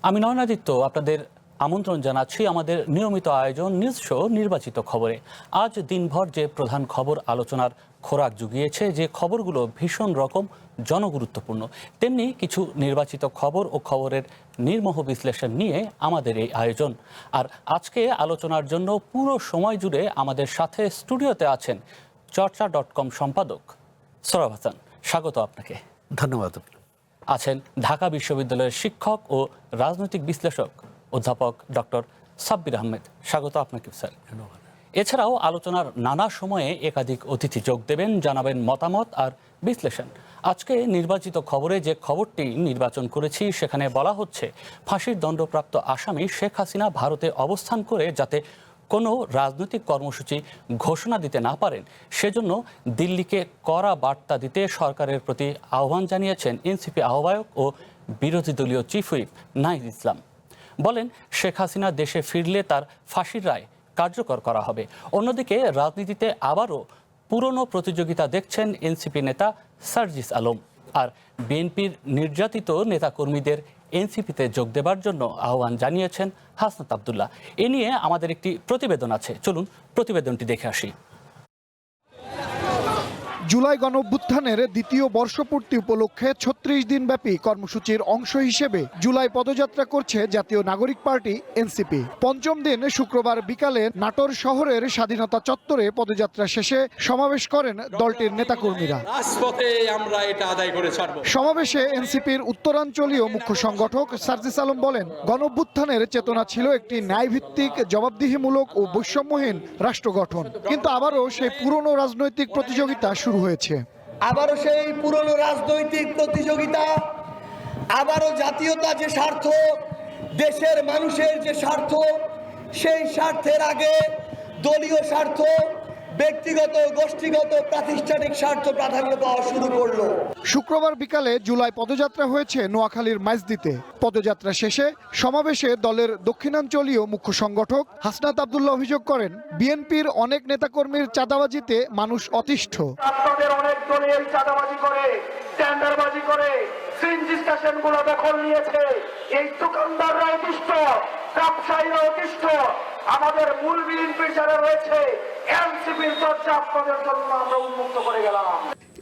আমি নয়নাদিত্য আপনাদের আমন্ত্রণ জানাচ্ছি আমাদের নিয়মিত আয়োজন নিউজ শো নির্বাচিত খবরে। আজ দিনভর যে প্রধান খবর আলোচনার খোরাক জুগিয়েছে, যে খবরগুলো ভীষণ রকম জনগুরুত্বপূর্ণ, তেমনি কিছু নির্বাচিত খবর ও খবরের নির্মোহ বিশ্লেষণ নিয়ে আমাদের এই আয়োজন। আর আজকে আলোচনার জন্য পুরো সময় জুড়ে আমাদের সাথে স্টুডিওতে আছেন চর্চা.com সম্পাদক সোহরাব হাসান। স্বাগত আপনাকে। ধন্যবাদ। আছেন ঢাকা বিশ্ববিদ্যালয়ের শিক্ষক ও রাজনৈতিক বিশ্লেষক অধ্যাপক ডক্টর সাব্বির আহমেদ। স্বাগত আপনাকে স্যার। ধন্যবাদ। এছাড়াও আলোচনার নানা সময়ে একাধিক অতিথি যোগ দেবেন, জানাবেন মতামত আর বিশ্লেষণ। আজকে নির্বাচিত খবরে যে খবরটি নির্বাচন করেছি সেখানে বলা হচ্ছে, ফাঁসির দণ্ডপ্রাপ্ত আসামি শেখ হাসিনা ভারতে অবস্থান করে যাতে কোনো রাজনৈতিক কর্মসূচি ঘোষণা দিতে না পারেন, সেজন্য দিল্লিকে কড়া বার্তা দিতে সরকারের প্রতি আহ্বান জানিয়েছেন এনসিপি আহ্বায়ক ও বিরোধী দলীয় চিফ হুইপ নাহিদ ইসলাম। বলেন, শেখ হাসিনা দেশে ফিরলে তার ফাঁসির রায় কার্যকর করা হবে। অন্যদিকে রাজনীতিতে আবারও পুরনো প্রতিযোগিতা দেখছেন এনসিপি নেতা সার্জিস আলম। আর বিএনপির নির্যাতিত নেতাকর্মীদের এনসিপিতে যোগ দেবার জন্য আহ্বান জানিয়েছেন হাসনাত আবদুল্লাহ। এ নিয়ে আমাদের একটি প্রতিবেদন আছে, চলুন প্রতিবেদনটি দেখে আসি। জুলাই গণঅভ্যুত্থানের দ্বিতীয় বর্ষপূর্তি উপলক্ষে ৩৬ দিনব্যাপী কর্মসূচির অংশ হিসেবে জুলাই পদযাত্রা করছে জাতীয় নাগরিক পার্টি এনসিপি। পঞ্চম দিন শুক্রবার বিকালে নাটোর শহরের স্বাধীনতা চত্বরে পদযাত্রা শেষে সমাবেশ করেন দলটির নেতাকর্মীরা। সমাবেশে এনসিপির উত্তরাঞ্চলীয় মুখ্য সংগঠক সার্জিস আলম বলেন, গণঅভ্যুত্থানের চেতনা ছিল একটি ন্যায়ভিত্তিক, জবাবদিহিমূলক ও বৈষম্যহীন রাষ্ট্র গঠন, কিন্তু আবারও সেই পুরনো রাজনৈতিক প্রতিযোগিতা শুরু হয়েছে। আবারও সেই পুরনো রাজনৈতিক প্রতিযোগিতা, আবারও জাতীয়তা যে স্বার্থ, দেশের মানুষের যে স্বার্থ, সেই স্বার্থের আগে দলীয় স্বার্থ, ব্যক্তিগত, গোষ্ঠীগত, প্রাতিষ্ঠানিক স্বার্থ প্রাধান্য পাওয়া শুরু করলো। শুক্রবার বিকালে জুলাই পদযাত্রা হয়েছে নোয়াখালীর মাইজদীতে। পদযাত্রা শেষে সমাবেশে দলের দক্ষিণাঞ্চলীয় মুখ্য সংগঠক হাসনাত আবদুল্লাহ অভিযোগ করেন, বিএনপির অনেক নেতাকর্মীর চাঁদাবাজিতে মানুষ অতিষ্ঠ। আপনাদের অনেক দলে এই চাঁদাবাজি করে, টেন্ডারবাজি করে সিএনজি স্টেশনগুলো দখল নিয়েছে। এই দোকানদাররা অতিষ্ঠ, ব্যবসায়ীরা অতিষ্ঠ। আমাদের মূল বিএনপি যারা রয়েছে, এনসিপির চর্চা আপনাদের জন্য আমরা উন্মুক্ত করে গেলাম।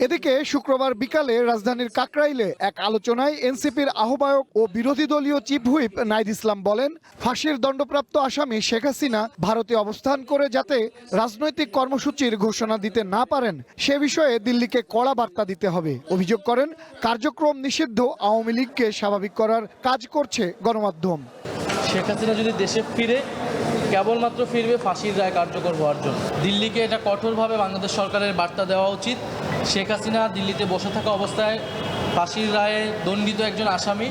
এদিকে শুক্রবার বিকালে রাজধানীর কাকরাইলে এক আলোচনায় এনসিপির আহ্বায়ক ও বিরোধী দলীয় চিফ হুইপ নাহিদ ইসলাম বলেন, ফাঁসির দণ্ডপ্রাপ্ত আসামি শেখ হাসিনা ভারতে অবস্থান করে যাতে রাজনৈতিক কর্মসূচির ঘোষণা দিতে না পারেন, সে বিষয়ে দিল্লিকে কড়া বার্তা দিতে হবে। অভিযোগ করেন, কার্যক্রম নিষিদ্ধ আওয়ামী লীগকে স্বাভাবিক করার কাজ করছে গণমাধ্যম। শেখ হাসিনা যদি দেশে ফিরে, কেবলমাত্র ফিরবে ফাঁসির রায় কার্যকর হওয়ার জন্য। দিল্লিকে এটা কঠোরভাবে বাংলাদেশ সরকারের বার্তা দেওয়া উচিত। শেখ হাসিনা দিল্লিতে বসে থাকা অবস্থায় ফাঁসির রায়ে দণ্ডিত একজন আসামি,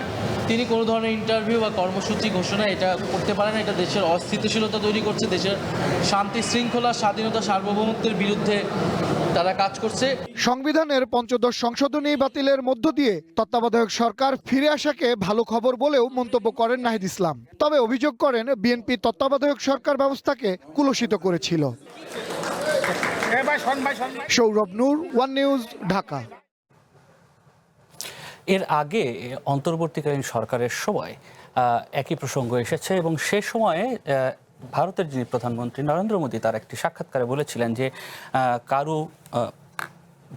তিনি কোনো ধরনের ইন্টারভিউ বা কর্মসূচি ঘোষণা এটা করতে পারেন। এটা দেশের অস্থিতিশীলতা তৈরি করছে, দেশের শান্তি শৃঙ্খলা, স্বাধীনতা, সার্বভৌমত্বের বিরুদ্ধে তারা কাজ করছে। সংবিধানের পঞ্চদশ সংশোধনী বাতিলের মধ্য দিয়ে তত্ত্বাবধায়ক সরকার ফিরে আসাকে ভালো খবর বলেও মন্তব্য করেন নাহিদ ইসলাম। তবে অভিযোগ করেন, বিএনপি তত্ত্বাবধায়ক সরকার ব্যবস্থাকে কুলসিত করেছিল। সৌরভ নূর, ওয়ান নিউজ, ঢাকা। এর আগে অন্তর্বর্তীকালীন সরকারের সময় একই প্রসঙ্গ এসেছে এবং সে সময়ে ভারতের যিনি প্রধানমন্ত্রী নরেন্দ্র মোদী তার একটি সাক্ষাৎকারে বলেছিলেন যে কারো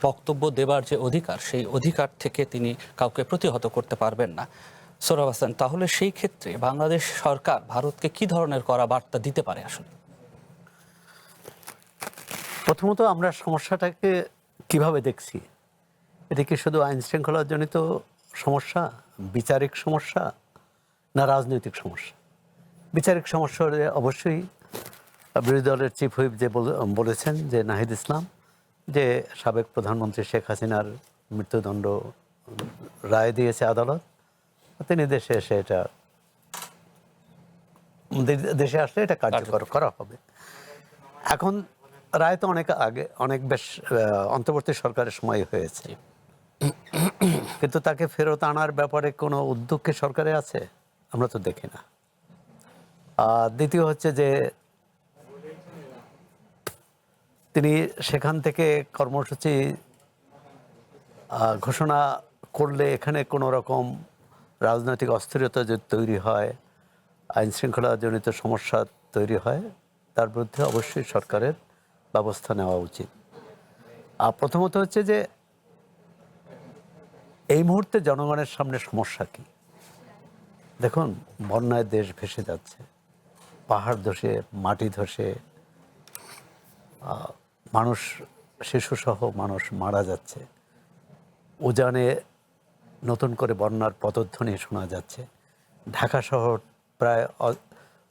বক্তব্য দেবার যে অধিকার, সেই অধিকার থেকে তিনি কাউকে প্রতিহত করতে পারবেন না। সোহরাব হাসান, তাহলে সেই ক্ষেত্রে বাংলাদেশ সরকার ভারতকে কি ধরনের কড়া বার্তা দিতে পারে? আসলে প্রথমত আমরা সমস্যাটাকে কিভাবে দেখছি, এটা কি শুধু আইন শৃঙ্খলার জনিত সমস্যা, বিচারিক সমস্যা, না রাজনৈতিক সমস্যা? বিচারিক সমস্যা হলে অবশ্যই বিরোধী দলের চিফ হুইপ যে বলেছেন যে নাহিদ ইসলাম, যে সাবেক প্রধানমন্ত্রী শেখ হাসিনার মৃত্যুদণ্ড রায় দিয়েছে আদালত, তিনি দেশে আসলে এটা কার্যকর করা হবে। এখন রায় তো অনেক আগে, অনেক বেশ অন্তর্বর্তী সরকারের সময় হয়েছে, কিন্তু তাকে ফেরত আনার ব্যাপারে কোনো উদ্যোগ কি সরকারে আছে? আমরা তো দেখি না। দ্বিতীয় হচ্ছে যে তিনি সেখান থেকে কর্মসূচি ঘোষণা করলে এখানে কোনো রকম রাজনৈতিক অস্থিরতা যদি তৈরি হয়, আইন শৃঙ্খলাজনিত সমস্যা তৈরি হয়, তার বিরুদ্ধে অবশ্যই সরকারের ব্যবস্থা নেওয়া উচিত। আর প্রথমত হচ্ছে যে এই মুহূর্তে জনগণের সামনে সমস্যা কি? দেখুন, বন্যায় দেশ ভেসে যাচ্ছে, পাহাড় ধসে, মাটি ধসে, মানুষ, শিশুসহ মানুষ মারা যাচ্ছে। উজানে নতুন করে বন্যার পদধ্বনি শোনা যাচ্ছে। ঢাকা শহর প্রায়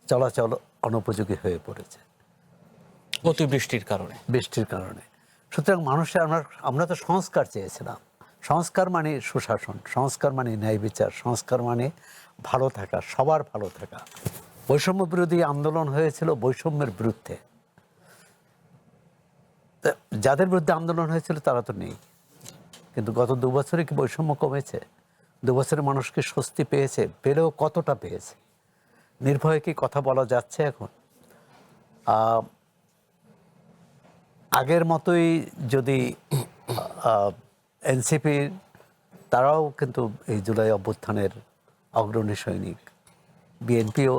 চলাচল অনুপযোগী হয়ে পড়েছে অতিবৃষ্টির কারণে। বৃষ্টির কারণে। সুতরাং মানুষের আমরা তো সংস্কার চেয়েছিলাম। সংস্কার মানে সুশাসন, সংস্কার মানে ন্যায় বিচার, সংস্কার মানে ভালো থাকা, সবার ভালো থাকা। বৈষম্য বিরোধী আন্দোলন হয়েছিল বৈষম্যের বিরুদ্ধে। যাদের বিরুদ্ধে আন্দোলন হয়েছিল তারা তো নেই, কিন্তু গত 2 বছরে কি বৈষম্য কমেছে? 2 বছরে মানুষ কি স্বস্তি পেয়েছে? পেলেও কতটা পেয়েছে? নির্ভয়ে কি কথা বলা যাচ্ছে এখন? আগের মতোই যদি এনসিপি, তারাও কিন্তু এই জুলাই অভ্যুত্থানের অগ্রণী সৈনিক, বিএনপিও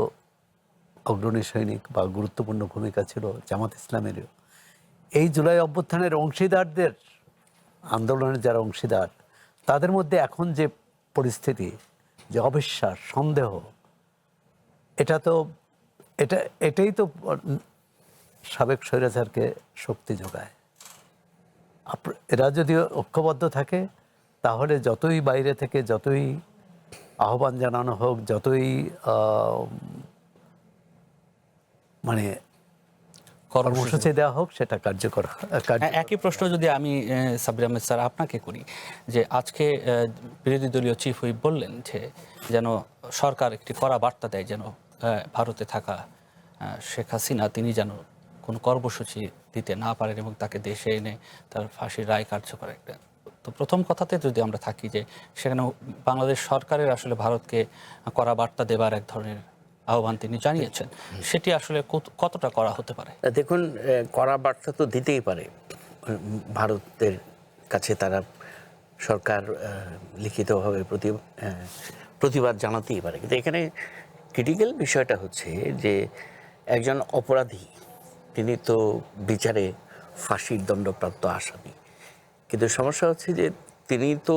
অগ্রণী সৈনিক বা গুরুত্বপূর্ণ ভূমিকা ছিল, জামাত ইসলামেরও। এই জুলাই অভ্যুত্থানের অংশীদারদের, আন্দোলনের যারা অংশীদার, তাদের মধ্যে এখন যে পরিস্থিতি, যে অবিশ্বাস, সন্দেহ, এটাই তো সাবেক স্বৈরাচারকে শক্তি যোগায়। এরা যদি ঐক্যবদ্ধ থাকে, তাহলে যতই বাইরে থেকে যতই আহ্বান জানানো হোক, যতই মানে কর্মসূচি দেওয়া হোক, সেটা কার্যকর। একই প্রশ্ন যদি আমি সাব্বির আহমেদ স্যার আপনাকে করি, যে আজকে বিরোধী দলীয় চিফ হুইপ বললেন যে যেন সরকার একটি কড়া বার্তা দেয়, যেন ভারতে থাকা শেখ হাসিনা তিনি যেন কোনো কর্মসূচি দিতে না পারেন এবং তাকে দেশে এনে তার ফাঁসির রায় কার্যকর একটা। তো প্রথম কথাতে যদি আমরা থাকি যে সেখানে বাংলাদেশ সরকারের আসলে ভারতকে কড়া বার্তা দেবার এক ধরনের আহ্বান তিনি জানিয়েছেন, সেটি আসলে কতটা করা হতে পারে? দেখুন, কড়া বার্তা তো দিতেই পারে ভারতের কাছে, তারা সরকার লিখিতভাবে প্রতিবাদ জানাতেই পারে। কিন্তু এখানে ক্রিটিক্যাল বিষয়টা হচ্ছে যে একজন অপরাধী, তিনি তো বিচারে ফাঁসির দণ্ডপ্রাপ্ত আসামি, কিন্তু সমস্যা হচ্ছে যে তিনি তো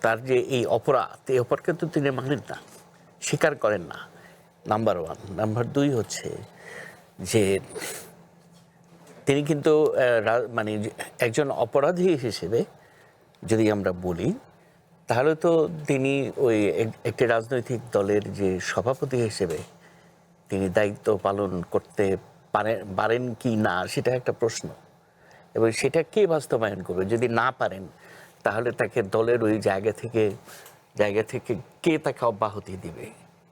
তার যে এই অপরাধকে তো তিনি মানেন না, স্বীকার করেন না, নাম্বার 1। নাম্বার 2 হচ্ছে যে তিনি কিন্তু মানে একজন অপরাধী হিসেবে যদি আমরা বলি, তাহলে তো তিনি ওই একটি রাজনৈতিক দলের যে সভাপতি হিসেবে তিনি দায়িত্ব পালন করতে পারেন কি না, সেটা একটা প্রশ্ন। এবং সেটা কে বাস্তবায়ন করবে? যদি না পারেন, তাহলে তাকে দলের ওই জায়গা থেকে কে তাকে অব্যাহতি দিবে?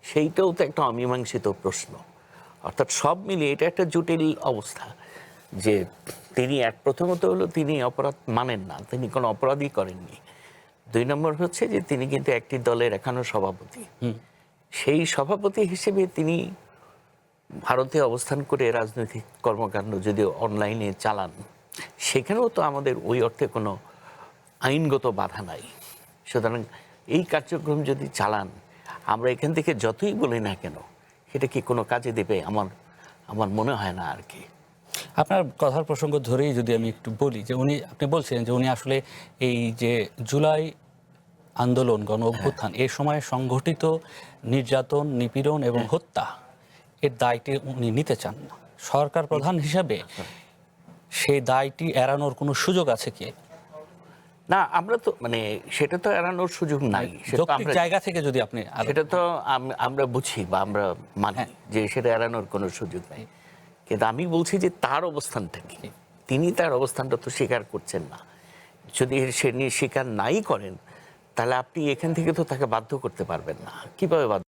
সেইটাও তো একটা অমীমাংসিত প্রশ্ন। অর্থাৎ সব মিলিয়ে এটা একটা জটিল অবস্থা, যে তিনি প্রথমত হলো তিনি অপরাধ মানেন না, তিনি কোনো অপরাধই করেননি। 2 নম্বর হচ্ছে যে তিনি কিন্তু একটি দলের এখনো সভাপতি। সেই সভাপতি হিসেবে তিনি ভারতে অবস্থান করে রাজনৈতিক কর্মকাণ্ড যদি অনলাইনে চালান, সেখানেও তো আমাদের ওই অর্থে কোনো আইনগত বাধা নাই। সুতরাং এই কার্যক্রম যদি চালান, আমরা এখান থেকে যতই বলি না কেন, সেটা কি কোনো কাজে দেবে? আমার মনে হয় না আর কি। আপনার কথার প্রসঙ্গ ধরেই যদি আমি একটু বলি, যে আপনি বলছিলেন যে উনি আসলে এই যে জুলাই আন্দোলন, গণ অভ্যুত্থান, এই সময়ে সংঘটিত নির্যাতন, নিপীড়ন এবং হত্যা, এর দায়টি উনি নিতে চান না। সরকার প্রধান হিসাবে সেই দায়টি এড়ানোর কোনো সুযোগ আছে কি? না, আমরা তো মানে সেটা তো এড়ানোর সুযোগ নাই। যৌক্তিক জায়গা থেকে যদি আপনি সেটা তো আমরা বুঝি বা আমরা মানি যে সেটা এড়ানোর কোনো সুযোগ নাই। কিন্তু আমি বলছি যে তার অবস্থানটা কি? তিনি তার অবস্থানটা তো স্বীকার করছেন না। যদি সে স্বীকার নাই করেন, তাহলে আপনি এখান থেকে তো তাকে বাধ্য করতে পারবেন না। কিভাবে বাধ্য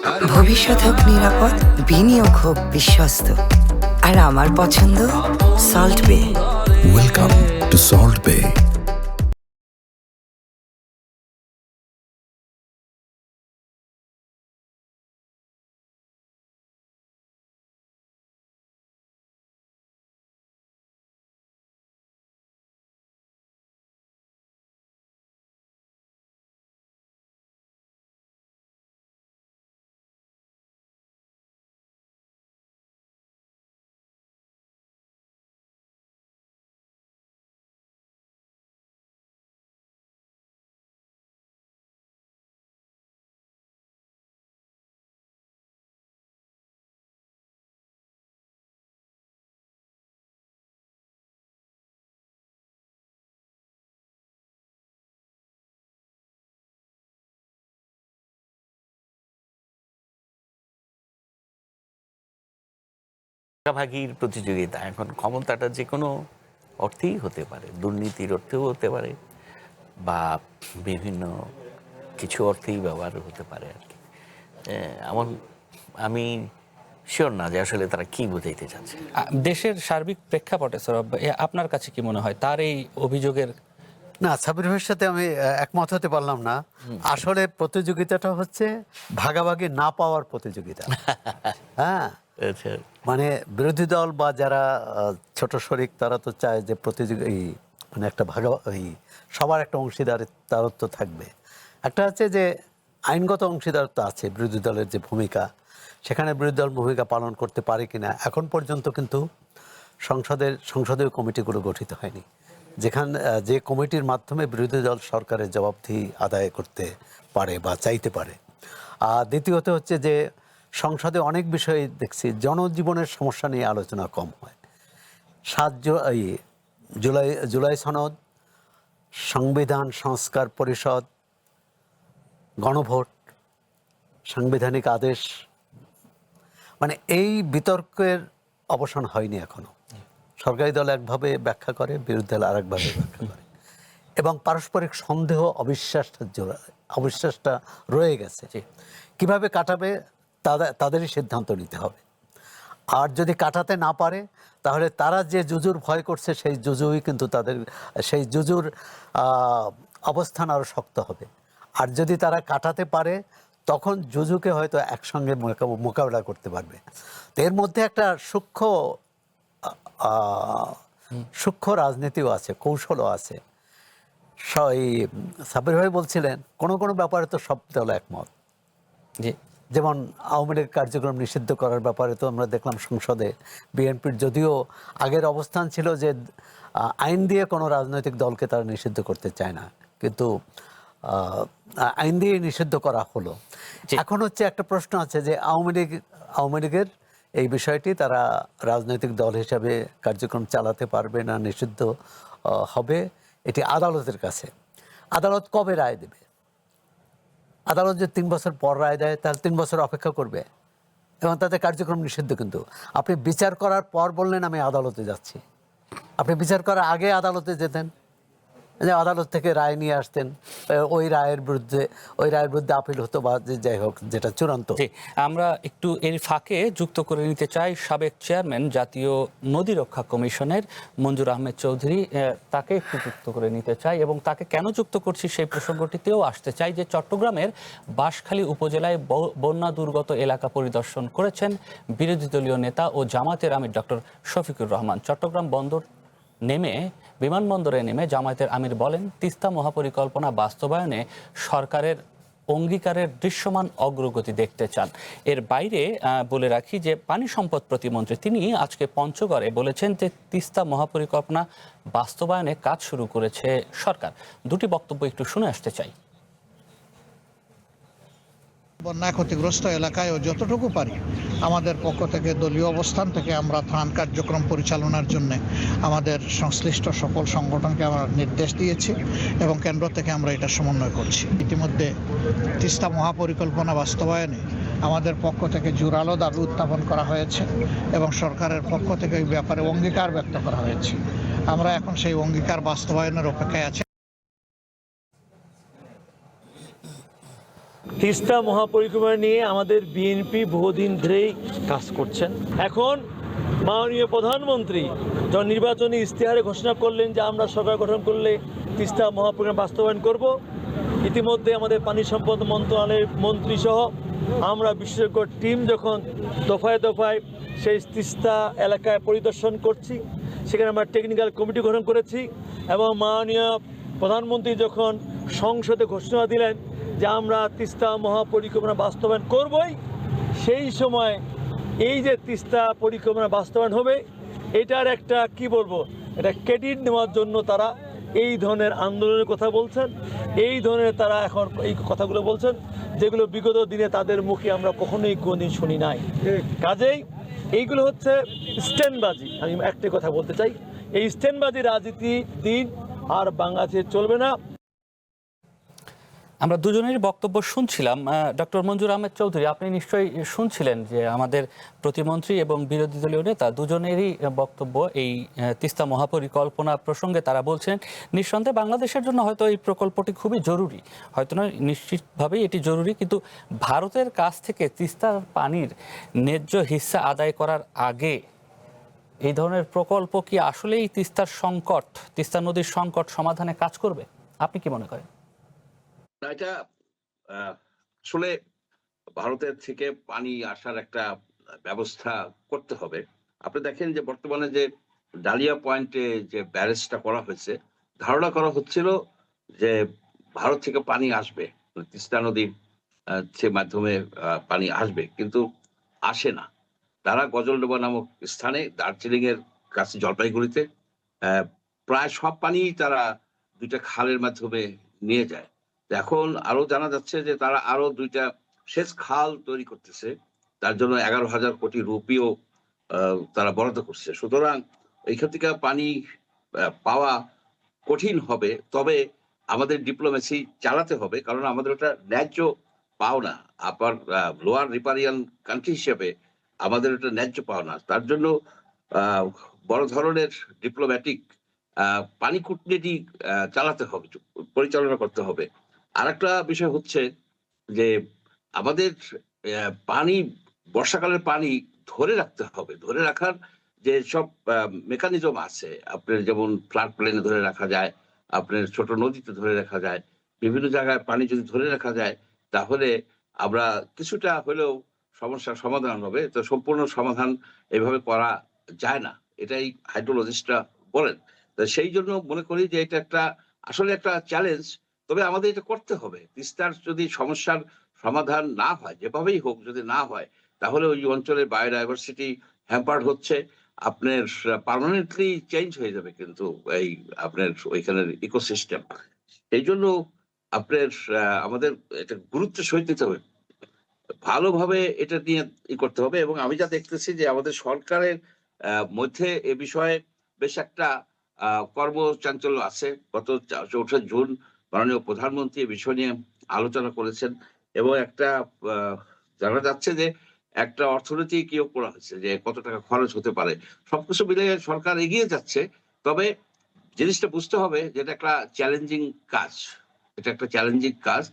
ভবিষ্যৎ হোক নিরাপদ, বিনিয়োগ হোক বিশ্বস্ত, আর আমার পছন্দ সল্ট বে। Welcome to Salt Bay. ভাগির প্রতিযোগিতা। এখন ক্ষমতাটা যে কোনো অর্থেই হতে পারে, দুর্নীতির অর্থেও হতে পারে বা বিভিন্ন কিছু অর্থেই ব্যবহার হতে পারে আর কি। এমন আমি শিওর না যে আসলে তারা কি বোঝাইতে চাচ্ছে। দেশের সার্বিক প্রেক্ষাপটে সৌরভ, আপনার কাছে কি মনে হয় তার এই অভিযোগের? না, সাবির ভাইয়ের সাথে আমি একমত হতে পারলাম না। আসলে প্রতিযোগিতাটা হচ্ছে ভাগাভাগি না পাওয়ার প্রতিযোগিতা। হ্যাঁ, মানে বিরোধী দল বা যারা ছোট শরিক তারা তো চায় যে মানে একটা সবার একটা অংশীদারিত্ব থাকবে। একটা হচ্ছে যে আইনগত অংশীদারিত্ব আছে বিরোধী দলের যে ভূমিকা, সেখানে বিরোধী দল ভূমিকা পালন করতে পারে কিনা। এখন পর্যন্ত কিন্তু সংসদীয় কমিটিগুলো গঠিত হয়নি, যে কমিটির মাধ্যমে বিরোধী দল সরকারের জবাবদিহি আদায় করতে পারে বা চাইতে পারে। আর দ্বিতীয়ত হচ্ছে যে সংসদে অনেক বিষয় দেখছি জনজীবনের সমস্যা নিয়ে আলোচনা কম হয়। 7 জুলাই সনদ, সংবিধান সংস্কার পরিষদ, গণভোট, সাংবিধানিক আদেশ, মানে এই বিতর্কের অবসান হয়নি এখনো। সরকারি দল একভাবে ব্যাখ্যা করে, বিরোধী দল আরেকভাবে ব্যাখ্যা করে, এবং পারস্পরিক সন্দেহ অবিশ্বাসটা রয়ে গেছে। কিভাবে কাটাবে তাদেরই সিদ্ধান্ত নিতে হবে। আর যদি কাটাতে না পারে তাহলে তারা যে জুজুর ভয় করছে সেই জুজুই কিন্তু সেই জুজুর অবস্থান আরও শক্ত হবে। আর যদি তারা কাটাতে পারে তখন জুজুকে হয়তো একসঙ্গে মোকাবেলা করতে পারবে। তো এর মধ্যে একটা সূক্ষ্ম রাজনীতিও আছে, কৌশলও আছে। সাবির ভাই বলছিলেন কোনো ব্যাপারে তো সব দল একমত। যেমন আওয়ামী লীগ কার্যক্রম নিষিদ্ধ করার ব্যাপারে তো আমরা দেখলাম সংসদে বিএনপির যদিও আগের অবস্থান ছিল যে আইন দিয়ে কোনো রাজনৈতিক দলকে তারা নিষিদ্ধ করতে চায় না, কিন্তু আইন দিয়ে নিষিদ্ধ করা হলো। এখন হচ্ছে একটা প্রশ্ন আছে যে আওয়ামী লীগের এই বিষয়টি তারা রাজনৈতিক দল হিসাবে কার্যক্রম চালাতে পারবে না, নিষিদ্ধ হবে, এটি আদালতের কাছে। আদালত কবে রায় দেবে? আদালত যদি 3 বছর পর রায় দেয় তাহলে 3 বছর অপেক্ষা করবে এবং তাদের কার্যক্রম নিষিদ্ধ। কিন্তু আপনি বিচার করার পর বললেন আমি আদালতে যাচ্ছি, আপনি বিচার করার আগে আদালতে যেতেন, যে আদালত থেকে রায় নিয়ে আসতেন, ওই রায়ের বিরুদ্ধে আপিল হতো বা যাই হোক, যেটা চূড়ান্ত। আমরা একটু এর ফাঁকে যুক্ত করে নিতে চাই সাবেক চেয়ারম্যান জাতীয় নদী রক্ষা কমিশনের মঞ্জুর আহমেদ চৌধুরী, তাকে একটু যুক্ত করে নিতে চাই এবং তাকে কেন যুক্ত করছি সেই প্রসঙ্গটিতেও আসতে চাই যে চট্টগ্রামের বাঁশখালী উপজেলায় বন্যা দুর্গত এলাকা পরিদর্শন করেছেন বিরোধী দলীয় নেতা ও জামায়াতের আমির ডক্টর শফিকুর রহমান। চট্টগ্রাম বিমানবন্দরে নেমে জামায়াতের আমির বলেন তিস্তা মহাপরিকল্পনা বাস্তবায়নে সরকারের অঙ্গীকারের দৃশ্যমান অগ্রগতি দেখতে চান। এর বাইরে বলে রাখি যে পানি সম্পদ প্রতিমন্ত্রী তিনি আজকে পঞ্চগড়ে বলেছেন যে তিস্তা মহাপরিকল্পনা বাস্তবায়নে কাজ শুরু করেছে সরকার। দুটি বক্তব্য একটু শুনে আসতে চাই। বন্যা ক্ষতিগ্রস্ত এলাকায় যতটুকু পারি আমাদের পক্ষ থেকে দলীয় অবস্থান থেকে আমরা ত্রাণ কার্যক্রম পরিচালনার জন্য আমাদের সংশ্লিষ্ট সকল সংগঠনকে আমরা নির্দেশ দিয়েছি এবং কেন্দ্র থেকে আমরা এটা সমন্বয় করছি। ইতিমধ্যে তিস্তা মহাপরিকল্পনা বাস্তবায়নে আমাদের পক্ষ থেকে জোরালো দাবি উত্থাপন করা হয়েছে এবং সরকারের পক্ষ থেকে এই ব্যাপারে অঙ্গীকার ব্যক্ত করা হয়েছে। আমরা এখন সেই অঙ্গীকার বাস্তবায়নের অপেক্ষায় আছি। তিস্তা মহাপরিক্রমা নিয়ে আমাদের বিএনপি বহুদিন ধরেই কাজ করছেন। এখন মাননীয় প্রধানমন্ত্রী যখন নির্বাচনী ইশতেহারে ঘোষণা করলেন যে আমরা সরকার গঠন করলে তিস্তা মহাপরিক্রমা বাস্তবায়ন করব, ইতিমধ্যে আমাদের পানি সম্পদ মন্ত্রণালয়ের মন্ত্রী সহ আমরা বিশেষজ্ঞ টিম যখন দফায় দফায় সেই তিস্তা এলাকায় পরিদর্শন করছি, সেখানে আমরা টেকনিক্যাল কমিটি গঠন করেছি এবং মাননীয় প্রধানমন্ত্রী যখন সংসদে ঘোষণা দিলেন যে আমরা তিস্তা মহাপরিক্রমা বাস্তবায়ন করবই, সেই সময় এই যে তিস্তা পরিক্রমা বাস্তবায়ন হবে এটার একটা কি বলবো, এটা ক্রেডিট নেওয়ার জন্য তারা এই ধরনের আন্দোলনের কথা বলছেন, এই ধরনের তারা এখন এই কথাগুলো বলছেন যেগুলো বিগত দিনে তাদের মুখে আমরা কখনোই কোনোদিন শুনি নাই। কাজেই এইগুলো হচ্ছে স্ট্যান্ডবাজি। আমি একটা কথা বলতে চাই, এই স্ট্যান্ডবাজি রাজনীতি দিন আর বাংলাদেশে চলবে না। আমরা দুজনেরই বক্তব্য শুনছিলাম। ডক্টর মঞ্জুর আহমেদ চৌধুরী, আপনি নিশ্চয়ই শুনছিলেন যে আমাদের প্রতিমন্ত্রী এবং বিরোধী দলীয় নেতা দুজনেরই বক্তব্য এই তিস্তা মহাপরিকল্পনা প্রসঙ্গে। তারা বলছেন নিঃসন্দেহে বাংলাদেশের জন্য হয়তো এই প্রকল্পটি খুবই জরুরি, হয়তো নয় নিশ্চিতভাবেই এটি জরুরি, কিন্তু ভারতের কাছ থেকে তিস্তার পানির ন্যায্য হিস্সা আদায় করার আগে এই ধরনের প্রকল্প কি আসলেই তিস্তার সংকট, তিস্তা নদীর সংকট সমাধানে কাজ করবে? আপনি কি মনে করেন? এটা আসলে ভারতের থেকে পানি আসার একটা ব্যবস্থা করতে হবে। আপনি দেখেন যে বর্তমানে যে ডালিয়া পয়েন্টে যে ব্যারেজটা করা হয়েছে, ধারণা করা হচ্ছিল যে ভারত থেকে পানি আসবে, তিস্তা নদীর মাধ্যমে পানি আসবে, কিন্তু আসে না। তারা গজলডোবা নামক স্থানে দার্জিলিং এর কাছে জলপাইগুড়িতে প্রায় সব পানি তারা দুইটা খালের মাধ্যমে নিয়ে যায়। এখন আরো জানা যাচ্ছে যে তারা আরো দুইটা সেচ খাল তৈরি করতেছে, তার জন্য 11,000 কোটি রুপিও তারা বরাদ্দ করছে। সুতরাং এইখান থেকে পানি পাওয়া কঠিন হবে, তবে আমাদের ডিপ্লোমেসি চালাতে হবে, কারণ আমাদের ওটা ন্যায্য পাওনা। আবার লোয়ার রিপারিয়ান কান্ট্রি হিসেবে আমাদের ওটা ন্যায্য পাওনা। তার জন্য বড় ধরনের ডিপ্লোম্যাটিক পানি কূটনীতি চালাতে হবে, পরিচালনা করতে হবে। আরেকটা বিষয় হচ্ছে যে আমাদের পানি, বর্ষাকালের পানি ধরে রাখতে হবে। ধরে রাখার যে সব মেকানিজম আছে, আপনার যেমন ফ্লাড প্লেনে ধরে রাখা যায়, আপনার ছোট নদীতে ধরে রাখা যায়, বিভিন্ন জায়গায় পানি যদি ধরে রাখা যায় তাহলে আমরা কিছুটা হলেও সমস্যার সমাধান হবে। তো সম্পূর্ণ সমাধান এভাবে করা যায় না, এটাই হাইড্রোলজিস্টরা বলেন। তো সেই জন্য মনে করি যে এটা একটা আসলে একটা চ্যালেঞ্জ, তবে আমাদের এটা করতে হবে। তিস্তার যদি সমস্যার সমাধান না হয়, যেভাবেই হোক যদি না হয়, তাহলে ওই অঞ্চলের বায়োডাইভার্সিটি হ্যাম্পার্ড হচ্ছে, আপনার পার্মানেন্টলি চেঞ্জ হয়ে যাবে কিন্তু এই আপনার ওইখানের ইকোসিস্টেম। এই জন্য আপনার আমাদের এটা গুরুত্ব সহিত নিতে হবে, ভালোভাবে এটা নিয়ে করতে হবে। এবং আমি যা দেখতেছি যে আমাদের সরকারের মধ্যে এ বিষয়ে বেশ একটা কর্মচাঞ্চল্য আছে। গত 4 জুন মাননীয় প্রধানমন্ত্রী এই বিষয় নিয়ে আলোচনা করেছেন এবং একটা জানা যাচ্ছে যে একটা অর্থনীতি কিও করা হয়েছে যে কত টাকা খরচ হতে পারে। সবকিছু মিলে সরকার এগিয়ে যাচ্ছে, তবে জিনিসটা বুঝতে হবে যে এটা একটা চ্যালেঞ্জিং কাজ, এটা একটা চ্যালেঞ্জিং কাজ।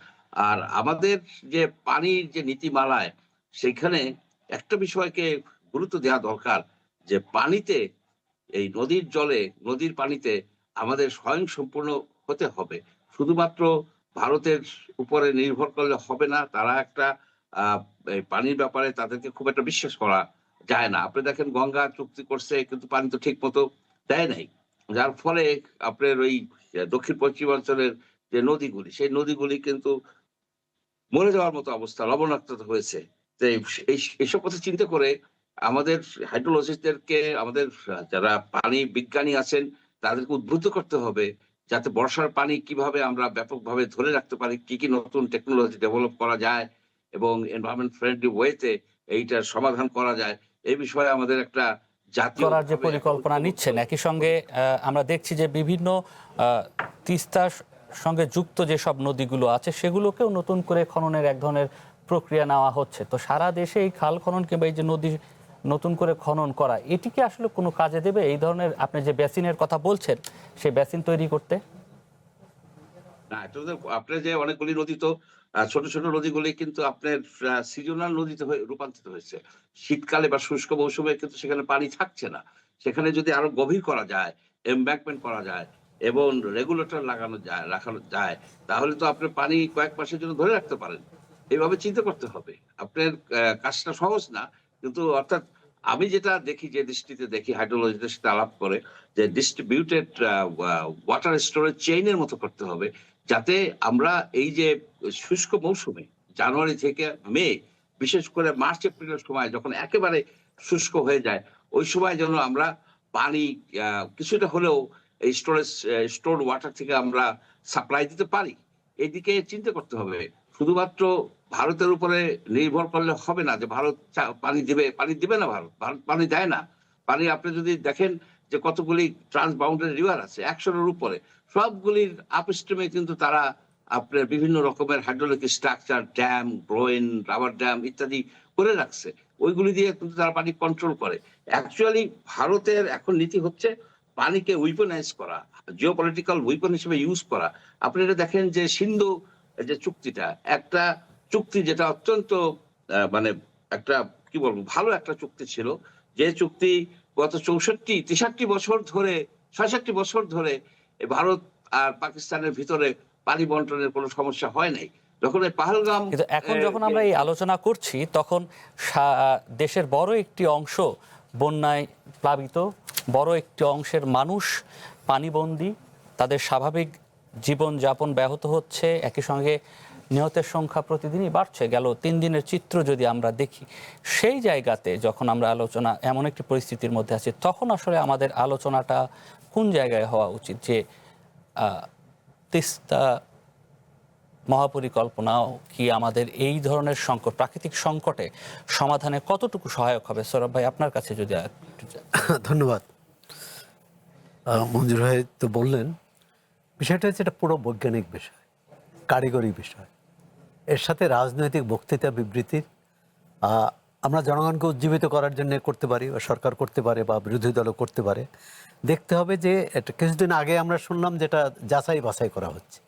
আর আমাদের যে পানির যে নীতিমালায় সেখানে একটা বিষয়কে গুরুত্ব দেওয়া দরকার, যে পানিতে, এই নদীর জলে, নদীর পানিতে আমাদের স্বয়ংসম্পূর্ণ হতে হবে। শুধুমাত্র ভারতের উপরে নির্ভর করলে হবে না। তারা একটা পানির ব্যাপারে তাদেরকে খুব একটা বিশ্বাস করা যায় না। আপনি দেখেন গঙ্গা চুক্তি করছে কিন্তু পানি তো ঠিক মতো দেয় নাই, যার ফলে আপনার ওই দক্ষিণ পশ্চিমাঞ্চলের যে নদীগুলি, সেই নদীগুলি কিন্তু মরে যাওয়ার মতো অবস্থা, লবণাক্ত হয়েছে। তো এইসব কথা চিন্তা করে আমাদের হাইড্রোলজিস্টদেরকে, আমাদের যারা পানি বিজ্ঞানী আছেন তাদেরকে উদ্বুদ্ধ করতে হবে, যাতে বর্ষার পানি কিভাবে আমরা ব্যাপকভাবে ধরে রাখতে পারি, কি কি নতুন টেকনোলজি ডেভেলপ করা যায় এবং এনভায়রনমেন্ট ফ্রেন্ডলি ওয়েতে এইটার সমাধান করা যায়। এই বিষয়ে আমাদের একটা জাতীয় করার যে পরিকল্পনা নিচ্ছেন, একই সঙ্গে আমরা দেখছি যে বিভিন্ন তিস্তার সঙ্গে যুক্ত যেসব নদীগুলো আছে সেগুলোকেও নতুন করে খননের এক ধরনের প্রক্রিয়া নেওয়া হচ্ছে। তো সারা দেশে এই খাল খনন কিংবা এই যে নদী নতুন করে খনন করা, এটি কি আসলে কোনো কাজে দেবে? এই ধরনের আপনি যে বেসিনের কথা বলছেন, সেই বেসিন তৈরি করতে? না, আপনার যে অনেকগুলি নদী তো ছোট ছোট নদীগুলি কিন্তু আপনার সিজনাল নদীতে রূপান্তরিত হয়েছে। শীতকালে বা শুষ্ক মৌসুমে কিন্তু সেখানে পানি থাকছে না। সেখানে যদি আরো গভীর করা যায়, এমব্যাঙ্কমেন্ট করা যায় এবং রেগুলেটর রাখানো যায়, তাহলে তো আপনি পানি কয়েক মাসের জন্য ধরে রাখতে পারেন। এইভাবে চিন্তা করতে হবে। আপনার কাজটা সহজ না, কিন্তু অর্থাৎ আমি যেটা দেখি, যে দৃষ্টিতে দেখি হাইড্রোলজিদের সাথে আলাপ করে, যে ডিস্ট্রিবিউটেড ওয়াটার স্টোরেজ চেইনের মতো করতে হবে, যাতে আমরা এই যে শুষ্ক মৌসুমে জানুয়ারি থেকে মে, বিশেষ করে মার্চ এপ্রিলের সময় যখন একেবারে শুষ্ক হয়ে যায়, ওই সময় যেন আমরা পানি কিছুটা হলেও এই স্টোর ওয়াটার থেকে আমরা সাপ্লাই দিতে পারি। এইদিকে চিন্তা করতে হবে। শুধুমাত্র ভারতের উপরে নির্ভর করলে হবে না, যে ভারত পানি দিবে না। ভারত পানি দেয় না। পানি আপনি যদি দেখেন যে কতগুলি ট্রান্সবাউন্ডারি রিভার আছে 100-এর উপরে, সবগুলির আপস্ট্রিমে কিন্তু তারা আপনার বিভিন্ন রকমের hydraulic structure, dam, groyne, rubber dam ইত্যাদি করে রাখছে। ওইগুলি দিয়ে কিন্তু তারা পানি কন্ট্রোল করে। অ্যাকচুয়ালি ভারতের এখন নীতি হচ্ছে পানিকে উইপনাইজ করা, জিওপলিটিক্যাল উইপন হিসেবে ইউজ করা। আপনি এটা দেখেন যে সিন্ধু যে চুক্তিটা, একটা চুক্তি যেটা অত্যন্ত মানে একটা কি বলবো ভালো একটা চুক্তি ছিল, যে চুক্তি গত 63 বছর ধরে 66 বছর ধরে ভারত আর পাকিস্তানের ভিতরে পানি বন্টনের কোনো সমস্যা হয় নাই। যখন এই পাহালগাম, কিন্তু এখন যখন আমরা এই আলোচনা করছি, তখন দেশের বড় একটি অংশ বন্যায় প্লাবিত, বড় একটি অংশের মানুষ পানিবন্দী, তাদের স্বাভাবিক জীবনযাপন ব্যাহত হচ্ছে। একই সঙ্গে নিহতের সংখ্যা প্রতিদিনই বাড়ছে। গেল 3 দিনের চিত্র যদি আমরা দেখি, সেই জায়গাতে যখন আমরা আলোচনা এমন একটি পরিস্থিতির মধ্যে আছি, তখন আসলে আমাদের আলোচনাটা কোন জায়গায় হওয়া উচিত? যে তিস্তা মহাপরিকল্পনাও কি আমাদের এই ধরনের সংকট, প্রাকৃতিক সংকটে সমাধানে কতটুকু সহায়ক হবে? সৌরভ ভাই, আপনার কাছে যদি ধন্যবাদ। মঞ্জুর ভাই তো বললেন, বিষয়টা হচ্ছে এটা পুরো বৈজ্ঞানিক বিষয়, কারিগরি বিষয়। এর সাথে রাজনৈতিক বক্তৃতা বিবৃতির আমরা জনগণকে উজ্জীবিত করার জন্য করতে পারি, বা সরকার করতে পারে, বা বিরোধী দলও করতে পারে। দেখতে হবে যে এটা কিছুদিন আগে আমরা শুনলাম যেটা যাচাই বাছাই করা হচ্ছে,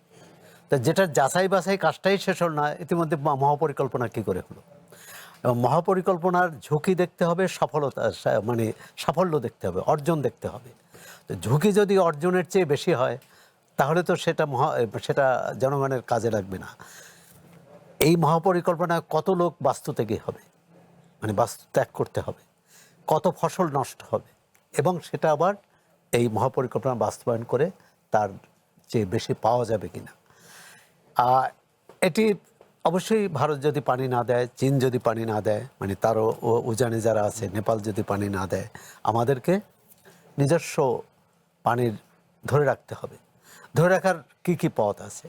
তা যেটা যাচাই বাছাই কাজটাই শেষ হল না, ইতিমধ্যে মহাপরিকল্পনা কী করে হলো? এবং মহাপরিকল্পনার ঝুঁকি দেখতে হবে, সফলতা মানে সাফল্য দেখতে হবে, অর্জন দেখতে হবে। তো ঝুঁকি যদি অর্জনের চেয়ে বেশি হয়, তাহলে তো সেটা জনগণের কাজে লাগবে না। এই মহাপরিকল্পনায় কত লোক বাস্তুত্যাগী হবে, মানে বাস্তু ত্যাগ করতে হবে, কত ফসল নষ্ট হবে, এবং সেটা আবার এই মহাপরিকল্পনা বাস্তবায়ন করে তার চেয়ে বেশি পাওয়া যাবে কিনা। এটি অবশ্যই ভারত যদি পানি না দেয়, চীন যদি পানি না দেয়, মানে তারও উজানে যারা আছে, নেপাল যদি পানি না দেয়, আমাদেরকে নিজস্ব পানির ধরে রাখতে হবে। ধরে রাখার কি কি পথ আছে?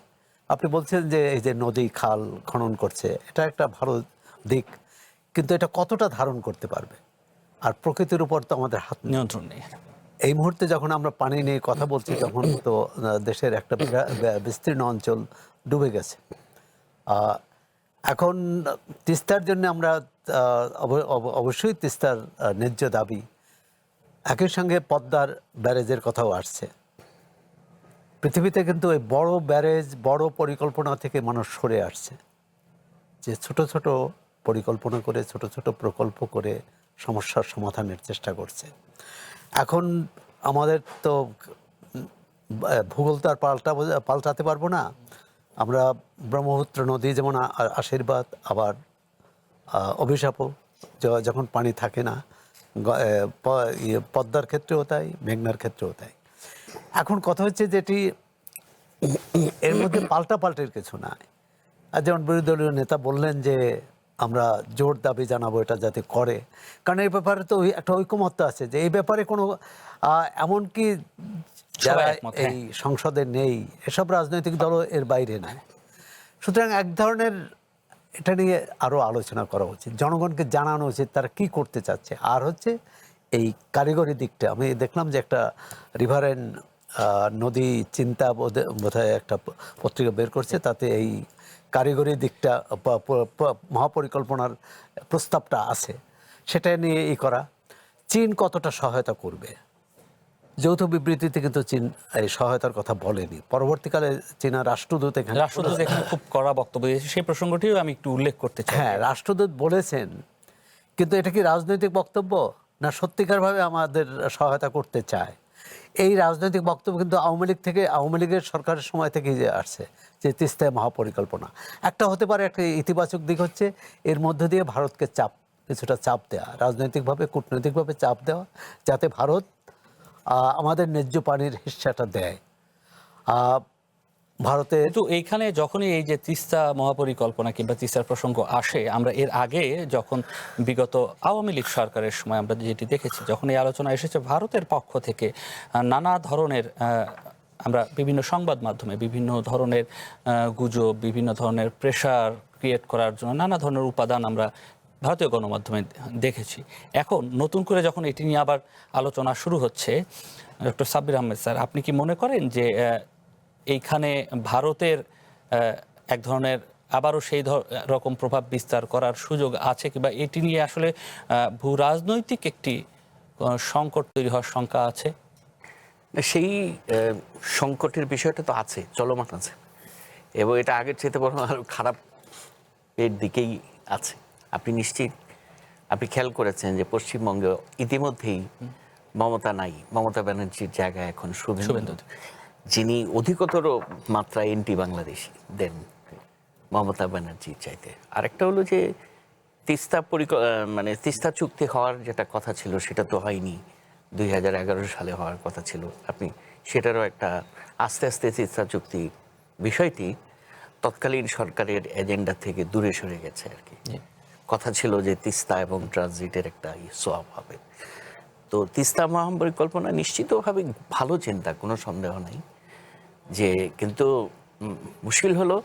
আপনি বলছেন যে এই যে নদী খাল খনন করছে, এটা একটা ভালো দিক, কিন্তু এটা কতটা ধারণ করতে পারবে? আর প্রকৃতির উপর তো আমাদের হাত নিয়ন্ত্রণ নেই। এই মুহূর্তে যখন আমরা পানি নিয়ে কথা বলছি, তখন তো দেশের একটা বিস্তীর্ণ অঞ্চল ডুবে গেছে। এখন তিস্তার জন্য আমরা অবশ্যই তিস্তার ন্যায্য দাবি, একই সঙ্গে পদ্মার ব্যারেজের কথাও আসছে। পৃথিবীতে কিন্তু এই বড় ব্যারেজ, বড় পরিকল্পনা থেকে মানুষ সরে আসছে, যে ছোট ছোট পরিকল্পনা করে, ছোট ছোট প্রকল্প করে সমস্যার সমাধানের চেষ্টা করছে। এখন আমাদের তো ভূগোল তো আর পাল্টাতে পারবো না। আমরা ব্রহ্মপুত্র নদী যেমন আশীর্বাদ, আবার অভিশাপও যখন পানি থাকে না, পদ্মার ক্ষেত্রেও তাই, মেঘনার ক্ষেত্রেও তাই। এখন কথা হচ্ছে যেটি এর মধ্যে পাল্টাপাল্টির কিছু নাই। আর যেমন বিরোধী দলীয় নেতা বললেন যে আমরা জোর দাবি জানাবো এটা যাতে করে, কারণ এই ব্যাপারে তো একটা ঐকমত্য আছে যে এই ব্যাপারে কোনো এমনকি যারা এই সংসদে নেই, এসব রাজনৈতিক দলও এর বাইরে নাই। সুতরাং এক ধরনের এটা নিয়ে আরও আলোচনা করা উচিত, জনগণকে জানানো উচিত তারা কি করতে চাচ্ছে। আর হচ্ছে এই কারিগরি দিকটা, আমি দেখলাম যে একটা রিভারেন নদী চিন্তা বোধহয় একটা পত্রিকা বের করছে, তাতে এই কারিগরি দিকটা মহাপরিকল্পনার প্রস্তাবটা আছে, সেটা নিয়ে করা। চীন কতটা সহায়তা করবে? যৌথ বিবৃতিতে কিন্তু চীন এই সহায়তার কথা বলেনি। পরবর্তীকালে চীনা রাষ্ট্রদূত এখানে খুব কড়া বক্তব্য দিয়েছে, সেই প্রসঙ্গটিও আমি একটু উল্লেখ করতে চাই। হ্যাঁ, রাষ্ট্রদূত বলেছেন, কিন্তু এটা কি রাজনৈতিক বক্তব্য না সত্যিকারভাবে আমাদের সহায়তা করতে চায়? এই রাজনৈতিক বক্তব্য কিন্তু আওয়ামী লীগের সরকারের সময় থেকেই আসছে, যে তিস্তায় মহাপরিকল্পনা। একটা হতে পারে, একটা ইতিবাচক দিক হচ্ছে এর মধ্য দিয়ে ভারতকে কিছুটা চাপ দেওয়া, রাজনৈতিকভাবে কূটনৈতিকভাবে চাপ দেওয়া, যাতে ভারত আমাদের ন্যায্য পানির হিস্সাটা দেয়। ভারতে কিন্তু এইখানে যখনই এই যে তিস্তা মহাপরিকল্পনা কিংবা তিস্তার প্রসঙ্গ আসে, আমরা এর আগে যখন বিগত আওয়ামী লীগ সরকারের সময় আমরা যেটি দেখেছি, যখন এই আলোচনা এসেছে ভারতের পক্ষ থেকে নানা ধরনের আমরা বিভিন্ন সংবাদ মাধ্যমে বিভিন্ন ধরনের গুজব, বিভিন্ন ধরনের প্রেশার ক্রিয়েট করার জন্য নানা ধরনের উপাদান আমরা ভারতীয় গণমাধ্যমে দেখেছি। এখন নতুন করে যখন এটি নিয়ে আবার আলোচনা শুরু হচ্ছে, ডক্টর সাব্বির আহমেদ স্যার, আপনি কি মনে করেন যে এইখানে ভারতের এক ধরনের আবারও সেই রকম প্রভাব বিস্তার করার সুযোগ আছে, কিংবা এটি নিয়ে আসলে ভূ রাজনৈতিক একটি সংকট তৈরি হওয়ার শঙ্কা আছে? সেই সংকটের বিষয়টা তো আছে, চলমান আছে, এবং এটা আগের চাইতে বরং আরো খারাপ এর দিকেই আছে। আপনি খেয়াল করেছেন যে পশ্চিমবঙ্গে ইতিমধ্যেই মমতা ব্যানার্জির জায়গায় এখন শুভেন্দু, যিনি অধিকতর মাত্রা এন্টি বাংলাদেশি দেন মমতা ব্যানার্জির চাইতে। আরেকটা হলো যে তিস্তা চুক্তি হওয়ার যেটা কথা ছিল সেটা তো হয়নি, 2011 সালে হওয়ার কথা ছিল। আপনি সেটারও একটা আস্তে আস্তে তিস্তা চুক্তি বিষয়টি তৎকালীন সরকারের এজেন্ডা থেকে দূরে সরে গেছে আর কি। কথা ছিল যে তিস্তা এবং ট্রানজিটের একটা সোয়াব হবে। তো তিস্তা মহাপরিকল্পনা নিশ্চিতভাবে ভালো চিন্তা, কোনো সন্দেহ নাই, যে কিন্তু মুশকিল হলো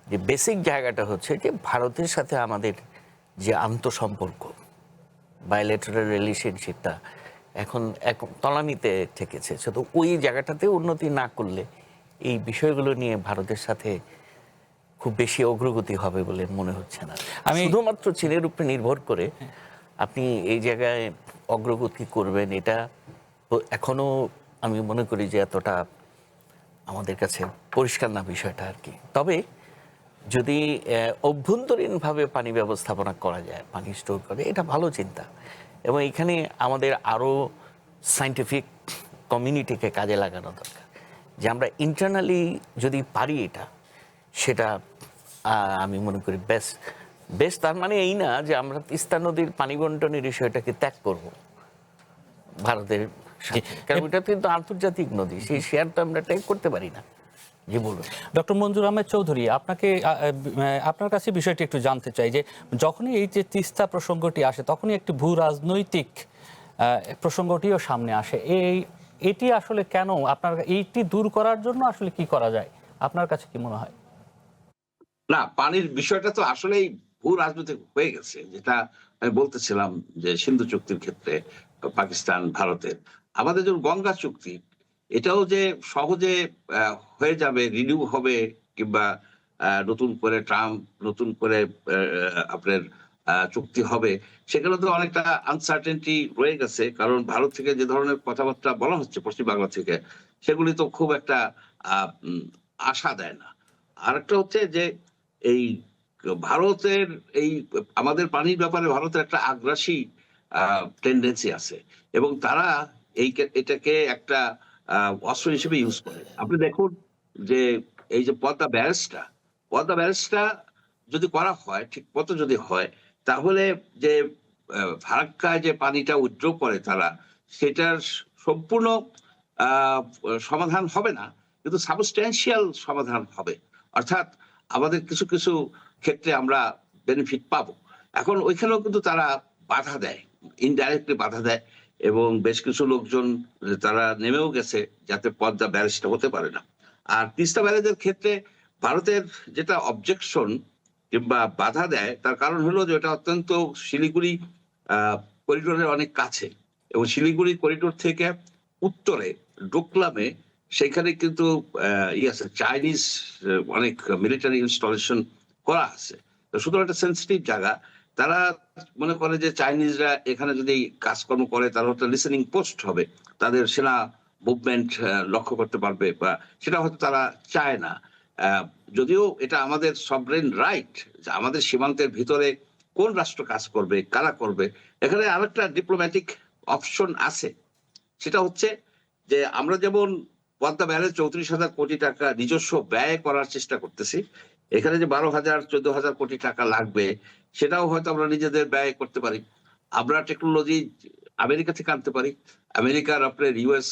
যে বেসিক জায়গাটা হচ্ছে যে ভারতের সাথে আমাদের যে আন্তঃসম্পর্ক, বায়োলেটারাল রিলেশনশিপটা এখন তলানিতে ঠেকেছে। তো ওই জায়গাটাতে উন্নতি না করলে এই বিষয়গুলো নিয়ে ভারতের সাথে খুব বেশি অগ্রগতি হবে বলে মনে হচ্ছে না। শুধুমাত্র চীনের উপরে নির্ভর করে আপনি এই জায়গায় অগ্রগতি করবেন, এটা এখনো আমি মনে করি যে এতটা আমাদের কাছে পরিষ্কার না বিষয়টা আর কি। তবে যদি অভ্যন্তরীণভাবে পানি ব্যবস্থাপনা করা যায়, পানি স্টোর করে, এটা ভালো চিন্তা। এবং এখানে আমাদের আরও সায়েন্টিফিক কমিউনিটিকে কাজে লাগানো দরকার, যে আমরা ইন্টারনালি যদি পারি এটা, সেটা আমি মনে করি বেস্ট। তার মানে এই না যে আমরা তিস্তা নদীর পানি বন্টনের বিষয়টাকে ত্যাগ করব ভারতের সাথে, কারণ এটা কিন্তু আন্তর্জাতিক নদী, সেই শেয়ারটা আমরা ত্যাগ করতে পারি না। জি বলুন। ডক্টর মঞ্জুর আহমেদ চৌধুরী, আপনার কাছে বিষয়টি একটু জানতে চাই যে যখনই এই যে তিস্তা প্রসঙ্গটি আসে, তখনই একটি ভূ রাজনৈতিক প্রসঙ্গটিও সামনে আসে। এটি আসলে কেন, আপনার এইটি দূর করার জন্য আসলে কি করা যায়, আপনার কাছে কি মনে হয়? না, পানির বিষয়টা তো আসলেই ভূ রাজনৈতিক হয়ে গেছে, যেটা আমি বলতেছিলাম যে সিন্ধু চুক্তির ক্ষেত্রে পাকিস্তান ভারতের, আমাদের যে গঙ্গা চুক্তি, এটাও যে সহজে হয়ে যাবে, রিনিউ হবে, কিংবা নতুন করে নতুন করে আপনার চুক্তি হবে, সেখানে তো অনেকটা আনসার্টেনটি রয়ে গেছে। কারণ ভারত থেকে যে ধরনের কথাবার্তা বলা হচ্ছে পশ্চিম বাংলা থেকে, সেগুলি তো খুব একটা আশা দেয় না। আরেকটা হচ্ছে যে এই ভারতের এই আমাদের পানির ব্যাপারে ভারতের একটা আগ্রাসী টেন্ডেন্সি আছে, এবং তারা এটাকে একটা অস্ত্র হিসেবে ইউজ করে। আপনি দেখুন যে এই যে পদ্মা ব্যারেজটা যদি করা হয়, ঠিক মতো যদি হয়, তাহলে যে ফারাক্কায় যে পানিটা উইথড্র করে তারা, সেটার সম্পূর্ণ সমাধান হবে না, কিন্তু সাবস্ট্যান্সিয়াল সমাধান হবে। অর্থাৎ আমাদের কিছু কিছু ক্ষেত্রে আমরা বেনিফিট পাবো। এখন ওইখানেও কিন্তু তারা বাধা দেয়, ইনডাইরেক্টলি বাধা দেয়, এবং বেশ কিছু লোকজন তারা নেমেও গেছে যাতে পদ্মা ব্যারেজটা হতে পারে না। আর তিস্তা ব্যারেজের ক্ষেত্রে ভারতের যেটা অবজেকশন কিংবা বাধা দেয়, তার কারণ হলো যে এটা অত্যন্ত শিলিগুড়ি করিডোরের অনেক কাছে, এবং শিলিগুড়ি করিডোর থেকে উত্তরে ডোকলামে সেখানে কিন্তু চাইনিজ অনেক মিলিটারি ইনস্টলেশন করা আছে। তো সুতরাং একটা সেন্সিটিভ জায়গা। তারা মনে করে যে চাইনিজরা এখানে যদি কাজকর্ম করে, তারা একটা লিসেনিং পোস্ট হবে, তাদের সেনা মুভমেন্ট লক্ষ্য করতে পারবে, বা সেটা হয়তো তারা চায় না। যদিও এটা আমাদের সভরেন রাইট, আমাদের সীমান্তের ভিতরে কোন রাষ্ট্র কাজ করবে, কারা করবে। এখানে আরেকটা ডিপ্লোম্যাটিক অপশন আছে, সেটা হচ্ছে যে আমরা যেমন পদ্মা ব্যারেজ 34,000 কোটি টাকা নিজস্ব ব্যয় করার চেষ্টা করতেছি, এখানে যে 12,000 14,000 কোটি টাকা লাগবে সেটাও হয়তো আমরা নিজেদের ব্যয় করতে পারি। আমরা টেকনোলজি আমেরিকা থেকে আনতে পারি। আমেরিকার আপনার ইউএস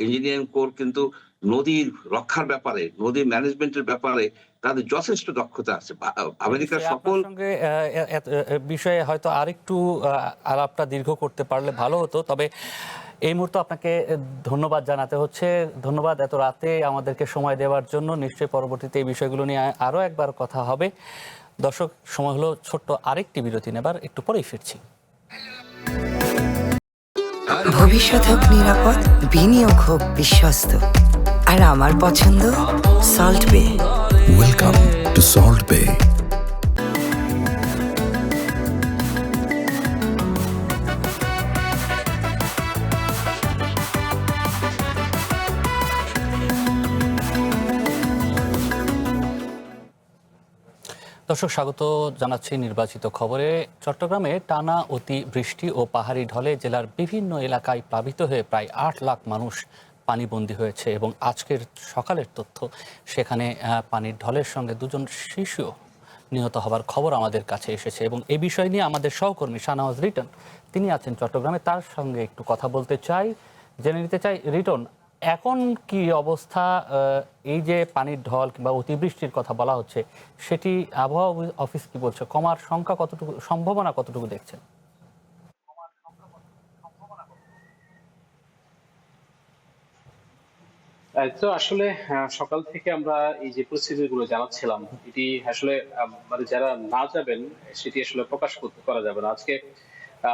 ইঞ্জিনিয়ারিং কোর কিন্তু নদীর রক্ষার ব্যাপারে, নদী ম্যানেজমেন্টের ব্যাপারে তাদের যথেষ্ট দক্ষতা আছে। আমেরিকার সকল সঙ্গে বিষয়ে হয়তো আরেকটু আলাপটা দীর্ঘ করতে পারলে ভালো হতো, তবে এই মুহূর্তে আপনাকে ধন্যবাদ জানাতে হচ্ছে। ধন্যবাদ এত রাতে আমাদেরকে সময় দেওয়ার জন্য। নিশ্চয়ই পরবর্তীতে এই বিষয়গুলো নিয়ে আরও একবার কথা হবে। দর্শক, সময় হলো ছোট্ট আরেকটি বিরতি নেবার, একটু পরেই ফিরছি। ভবিষ্যৎ হোক নিরাপদ, বিনিয়োগ হোক বিশ্বস্ত, আর আমার পছন্দ সল্ট বে। ওয়েলকাম টু সল্ট বে। দর্শক, স্বাগত জানাচ্ছি নির্বাচিত খবরে। চট্টগ্রামে টানা অতি বৃষ্টি ও পাহাড়ি ঢলে জেলার বিভিন্ন এলাকায় প্লাবিত হয়ে প্রায় 8 লাখ মানুষ পানিবন্দী হয়েছে এবং আজকের সকালের তথ্য, সেখানে পানির ঢলের সঙ্গে 2 জন শিশু নিহত হবার খবর আমাদের কাছে এসেছে। এবং এই বিষয় নিয়ে আমাদের সহকর্মী শাহনওয়াজ রিটন, তিনি আছেন চট্টগ্রামে, তার সঙ্গে একটু কথা বলতে চাই, জেনে নিতে চাই। রিটন, এখন কি অবস্থা? এই যে পানির ঢল কিংবা অতিবৃষ্টির কথা বলা হচ্ছে, সেটি আবহাওয়া অফিস কি বলছে? কমার সংখ্যা কতটুকু, সম্ভাবনা কতটুকু দেখছেন? তো আসলে সকাল থেকে আমরা এই যে পরিস্থিতিগুলো জানাচ্ছিলাম, এটি আসলে মানে যারা না যাবেন সেটি আসলে প্রকাশ করা যাবে না। আজকে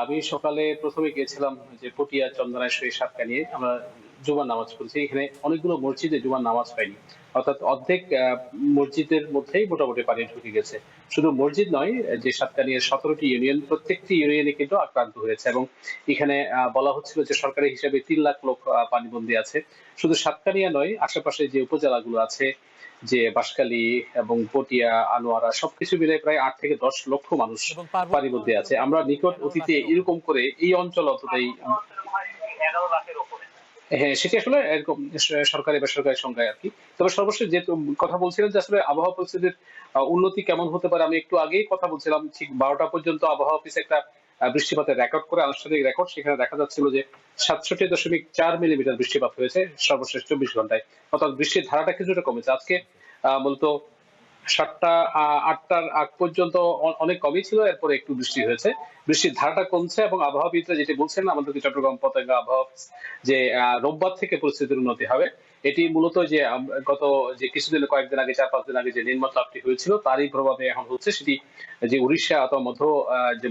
আমি সকালে প্রথমে গিয়েছিলাম যে পটিয়া, চন্দনাইশ্বরী, সাতকানিয়ে আমরা জুমার নামাজ পড়েছি। এখানে অনেকগুলো মসজিদে জুমার নামাজ পাইনি, অর্থাৎ অর্ধেক মসজিদের মধ্যেই মোটামুটি পানি ঢুকে গেছে। শুধু মসজিদ নয়, যে সাতকানিয়ার 17টি ইউনিয়ন, প্রত্যেকটি ইউনিয়নে কিন্তু আক্রান্ত হয়েছে এবং এখানে বলা হচ্ছিল যে সরকারি হিসাবে 3 লাখ লোক পানিবন্দী আছে। শুধু সাতকানিয়া নয়, আশেপাশে যে উপজেলাগুলো আছে, যে বাঁশখালী এবং পটিয়া, আনোয়ারা, সবকিছু মিলে প্রায় 8 থেকে 10 লক্ষ মানুষ পানিবন্দী আছে। আমরা নিকট অতীতে এরকম করে এই অঞ্চল অন্ততই 11 লাখের উপরে, হ্যাঁ, সেটি আসলে এরকম সরকারি বেসরকারি সংখ্যায় আর কি। তবে সর্বশেষ যে কথা বলছিলেন যে আসলে আবহাওয়া পরিস্থিতির উন্নতি কেমন হতে পারে, আমি একটু আগেই কথা বলছিলাম, ঠিক 12টা পর্যন্ত আবহাওয়া অফিস একটা বৃষ্টিপাতের রেকর্ড করে, আনুষ্ঠানিক রেকর্ড, সেখানে দেখা যাচ্ছিল যে 67.4 মিলিমিটার বৃষ্টিপাত হয়েছে সর্বশেষ 24 ঘন্টায়। অর্থাৎ বৃষ্টির ধারাটা কিছুটা কমেছে। আজকে মূলত 8টার আগ পর্যন্ত অনেক কমই ছিল, এরপরে একটু বৃষ্টি হয়েছে, বৃষ্টির ধারাটা কমছে এবং আবহাওয়াবিদরা যেটি বলছেন আমাদেরকে চট্টগ্রাম পতেঙ্গা আবহাওয়া অফিস, যে রোববার থেকে পরিস্থিতির উন্নতি হবে। এটি মূলত যে গত যে কিছুদিন, কয়েকদিন আগে, 4-5 দিন আগে যে নিম্নচাপটি হয়েছিল তারই প্রভাবে এখন হচ্ছে। সেটি যে উড়িষ্যা অথবা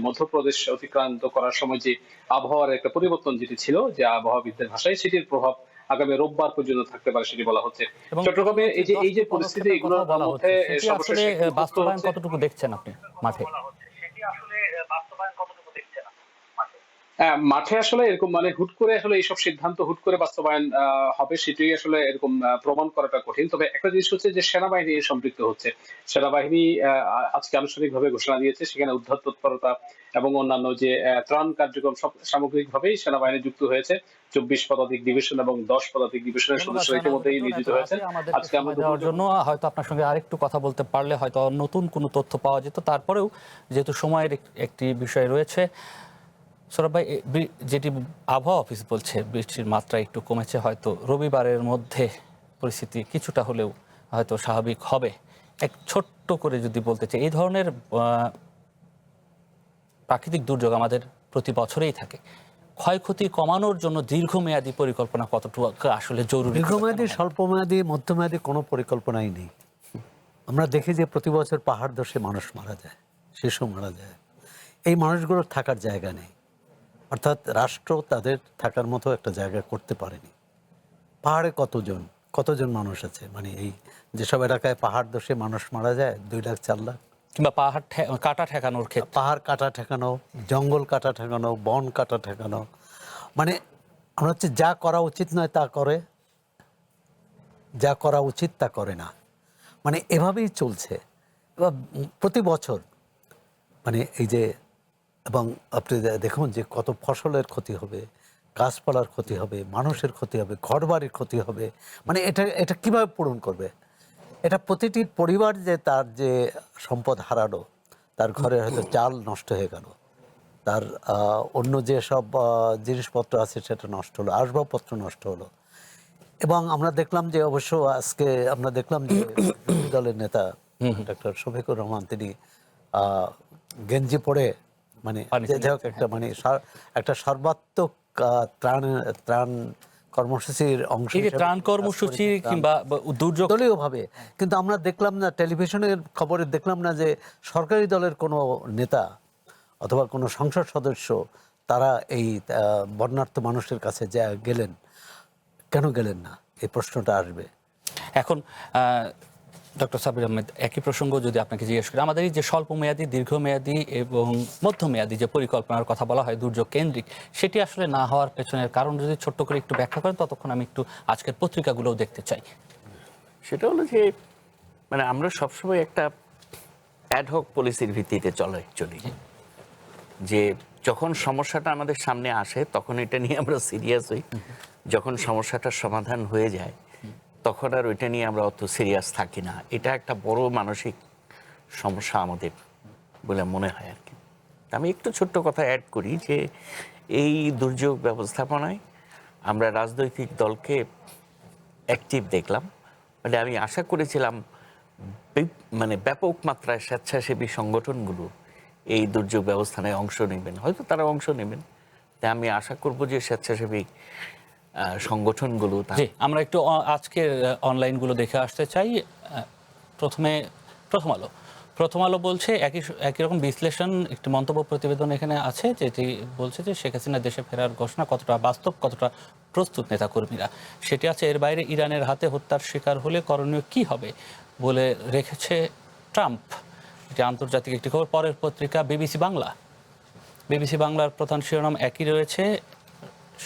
মধ্যপ্রদেশ অতিক্রান্ত করার সময় যে আবহাওয়ার একটা পরিবর্তন যেটি ছিল, যে আবহাওয়াবিদদের ভাষায়, সেটির প্রভাব আগামী রোববার পর্যন্ত থাকতে পারে সেটি বলা হচ্ছে। চট্টগ্রামে এই যে পরিস্থিতি, এগুলোর মধ্যে সর্বশেষ বাস্তবায়ন কতটুকু দেখছেন আপনি মাঠে? মাঠে আসলে এরকম মানে হুট করে আসলে এইসব সিদ্ধান্ত হুট করে বাস্তবায়ন হবে, সেটাই আসলে এরকম প্রমাণ করাটা কঠিন। তবে একটা জিনিস হচ্ছে যে সেনাবাহিনী সম্পৃক্ত হচ্ছে। সেনাবাহিনী আজকে আনুষ্ঠানিকভাবে ঘোষণা দিয়েছে, সেখানে উদ্ধার তৎপরতা এবং অন্যান্য যে ত্রাণ কার্যক্রম সব সামগ্রিকভাবেই সেনাবাহিনী যুক্ত হয়েছে। 24 পদাতিক ডিভিশন এবং 10 পদাতিক ডিভিশনের সদস্যরা ইতিমধ্যেই নিয়োজিত হয়েছে। আজকে আমরা দেওয়ার জন্য হয়তো আপনার সঙ্গে আরেকটু কথা বলতে পারলে হয়তো নতুন কোনো তথ্য পাওয়া যেত। তারপরেও যেহেতু সময়ের একটি বিষয় রয়েছে, সৌরভ ভাই, যেটি আবহাওয়া অফিস বলছে বৃষ্টির মাত্রা একটু কমেছে, হয়তো রবিবারের মধ্যে পরিস্থিতি কিছুটা হলেও হয়তো স্বাভাবিক হবে। এক ছোট্ট করে যদি বলতে চাই, এই ধরনের প্রাকৃতিক দুর্যোগ আমাদের প্রতি বছরেই থাকে। ক্ষয়ক্ষতি কমানোর জন্য দীর্ঘমেয়াদী পরিকল্পনা কতটুকু আসলে জরুরি? দীর্ঘমেয়াদী, স্বল্পমেয়াদী, মধ্যমেয়াদী কোনো পরিকল্পনাই নেই। আমরা দেখি যে প্রতি বছর পাহাড় ধসে মানুষ মারা যায়, শিশু মারা যায়। এই মানুষগুলোর থাকার জায়গা নেই, অর্থাৎ রাষ্ট্র তাদের থাকার মতো একটা জায়গা করতে পারেনি। পাহাড়ে কতজন মানুষ আছে, মানে এই যেসব এলাকায় পাহাড় ধসে মানুষ মারা যায় 2 লাখ 4 লাখ, কিংবা পাহাড় কাটা ঠেকানোর ক্ষেত্রে, পাহাড় কাটা ঠেকানো, জঙ্গল কাটা ঠেকানো, বন কাটা ঠেকানো, মানে আমরা হচ্ছে যা করা উচিত নয় তা করে, যা করা উচিত তা করে না, মানে এভাবেই চলছে। এবার প্রতি বছর মানে এই যে, এবং আপনি দেখুন যে কত ফসলের ক্ষতি হবে, গাছপালার ক্ষতি হবে, মানুষের ক্ষতি হবে, ঘরবাড়ির ক্ষতি হবে, মানে এটা কিভাবে পূরণ করবে? এটা প্রতিটি পরিবার যে তার যে সম্পদ হারালো, তার ঘরে হয়তো চাল নষ্ট হয়ে গেল, তার অন্য যে সব জিনিসপত্র আছে সেটা নষ্ট হলো, আসবাবপত্র নষ্ট হলো। এবং আমরা দেখলাম যে অবশ্য আজকে আমরা দেখলাম যে বিরোধী দলের নেতা ডক্টর শফিকুর রহমান তিনি গেঞ্জি পরে মানে যাই হোক একটা মানে একটা সর্বাত্মক ত্রাণ কর্মসূচির অংশ, ত্রাণ কর্মসূচি কিংবা দুর্যোগ দলীয়ভাবে। কিন্তু আমরা দেখলাম না, টেলিভিশনের খবরে দেখলাম না যে সরকারি দলের কোনো নেতা অথবা কোনো সংসদ সদস্য তারা এই বন্যার্ত মানুষের কাছে যা গেলেন। কেন গেলেন না, এই প্রশ্নটা আসবে এখন। ডক্টর সাব্বির আহমেদ, একই প্রসঙ্গ যদি আপনাকে জিজ্ঞেস করি, আমাদের এই যে স্বল্পমেয়াদী, দীর্ঘমেয়াদী এবং মধ্যমেয়াদী যে পরিকল্পনার কথা বলা হয় দুর্যোগ কেন্দ্রিক, সেটি আসলে না হওয়ার পেছনের কারণ যদি ছোট্ট করে একটু ব্যাখ্যা করেন, ততক্ষণ আমি একটু আজকের পত্রিকাগুলোও দেখতে চাই। সেটা হলো যে মানে আমরা সবসময় একটা অ্যাডহক পলিসির ভিত্তিতে চলি, যে যখন সমস্যাটা আমাদের সামনে আসে তখন এটা নিয়ে আমরা সিরিয়াস হই, যখন সমস্যাটার সমাধান হয়ে যায় তখন আর ওইটা নিয়ে আমরা অত সিরিয়াস থাকি না। এটা একটা বড় মানসিক সমস্যা আমাদের বলে মনে হয় আর কি। আমি একটু ছোট্ট কথা অ্যাড করি যে এই দুর্যোগ ব্যবস্থাপনায় আমরা রাজনৈতিক দলকে অ্যাক্টিভ দেখলাম, মানে আমি আশা করেছিলাম মানে ব্যাপক মাত্রায় স্বেচ্ছাসেবী সংগঠনগুলো এই দুর্যোগ ব্যবস্থায় অংশ নেবেন, হয়তো তারা অংশ নেবেন, তাই আমি আশা করব যে স্বেচ্ছাসেবী সংগঠনগুলো। আমরা একটু আজকের অনলাইনগুলো দেখে আসতে চাই। প্রথম আলো বলছে একই রকম বিশ্লেষণ, একটি মন্তব্য প্রতিবেদন এখানে আছে যেটি বলছে যে শেখ হাসিনা দেশে ফেরার ঘোষণা কতটা বাস্তব, কতটা প্রস্তুত নেতাকর্মীরা, সেটি আছে। এর বাইরে ইরানের হাতে হত্যার শিকার হলে করণীয় কি হবে বলে রেখেছে ট্রাম্প। এটি আন্তর্জাতিক একটি খবর। পরের পত্রিকা বিবিসি বাংলার প্রধান শিরোনাম একই রয়েছে,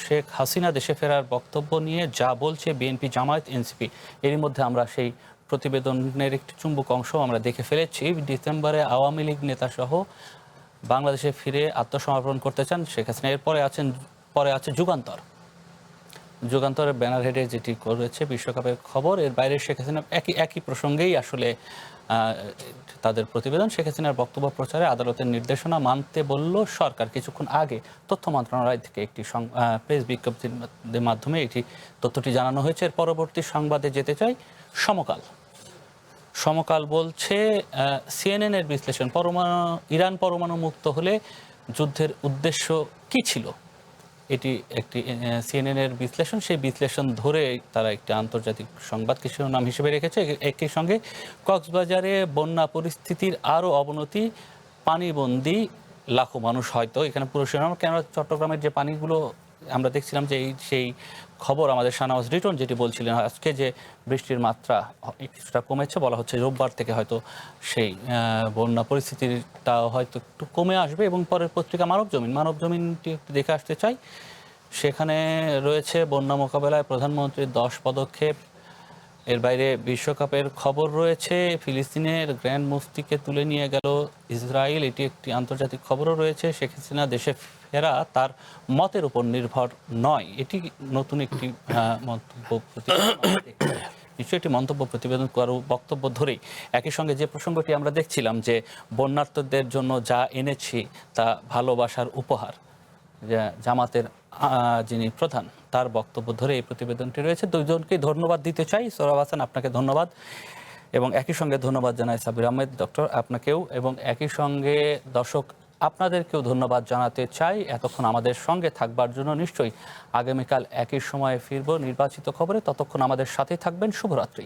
শেখ হাসিনা দেশে ফেরার বক্তব্য নিয়ে যা বলছে বিএনপি, জামায়াত, এনসিপি। এরই মধ্যে আমরা সেই প্রতিবেদনের একটি চুম্বক অংশ আমরা দেখে ফেলেছি। ডিসেম্বরে আওয়ামী লীগ নেতা সহ বাংলাদেশে ফিরে আত্মসমর্পণ করতে চান শেখ হাসিনা। পরে আছে যুগান্তরের ব্যানার হেডে যেটি করেছে বিশ্বকাপের খবর। এর বাইরে শেখ হাসিনা একই প্রসঙ্গেই আসলে তাদের প্রতিবেদন। শেখ হাসিনার বক্তব্য প্রচারে আদালতের নির্দেশনা মানতে বলল সরকার। কিছুক্ষণ আগে তথ্য মন্ত্রণালয় থেকে একটি প্রেস বিজ্ঞপ্তির মাধ্যমে এটি তথ্যটি জানানো হয়েছে। এর পরবর্তী সংবাদে যেতে চাই। সমকাল বলছে সিএনএনের বিশ্লেষণ, ইরান পরমাণু মুক্ত হলে যুদ্ধের উদ্দেশ্য কি ছিল, এটি একটি সিএনএনের বিশ্লেষণ। সেই বিশ্লেষণ ধরে তারা একটি আন্তর্জাতিক সংবাদকে শিরোনাম হিসেবে রেখেছে। একই সঙ্গে কক্সবাজারে বন্যা পরিস্থিতির আরও অবনতি, পানিবন্দী লাখো মানুষ। হয়তো এখানে পুরো শিরোনাম, কেন চট্টগ্রামের যে পানিগুলো আমরা দেখছিলাম যে সেই খবর আমাদের শাহনওয়াজ রিটন যেটি বলছিলেন আজকে যে বৃষ্টির মাত্রা কিছুটা কমেছে, বলা হচ্ছে রোববার থেকে হয়তো সেই বন্যা পরিস্থিতিটা হয়তো একটু কমে আসবে। এবং পরের পত্রিকা মানবজমিনটি একটু দেখে আসতে চাই। সেখানে রয়েছে বন্যা মোকাবেলায় প্রধানমন্ত্রীর 10 পদক্ষেপ। এর বাইরে বিশ্বকাপের খবর রয়েছে, ফিলিস্তিনের গ্র্যান্ড মুফতিকে তুলে নিয়ে গেল ইসরায়েল, এটি একটি আন্তর্জাতিক খবরও রয়েছে। শেখ হাসিনা দেশে ফেরা তার মতের উপর নির্ভর নয়, এটি নতুন একটি মন্তব্য প্রতিবেদন। নিশ্চয়ই একটি মন্তব্য প্রতিবেদন করার বক্তব্য ধরেই একই সঙ্গে যে প্রসঙ্গটি আমরা দেখছিলাম যে বন্যার্তদের জন্য যা এনেছি তা ভালোবাসার উপহার, জামাতের যিনি প্রধান তার বক্তব্য ধরে এই প্রতিবেদনটি রয়েছে। দুইজনকেই ধন্যবাদ দিতে চাই। সোহরাব হাসান, আপনাকে ধন্যবাদ, এবং একই সঙ্গে ধন্যবাদ জানাই সাব্বির আহমেদ ডক্টর আপনাকেও, এবং একই সঙ্গে দর্শক আপনাদেরকেও ধন্যবাদ জানাতে চাই এতক্ষণ আমাদের সঙ্গে থাকবার জন্য। নিশ্চয়ই আগামীকাল একই সময়ে ফিরব নির্বাচিত খবরে, ততক্ষণ আমাদের সাথেই থাকবেন। শুভরাত্রি।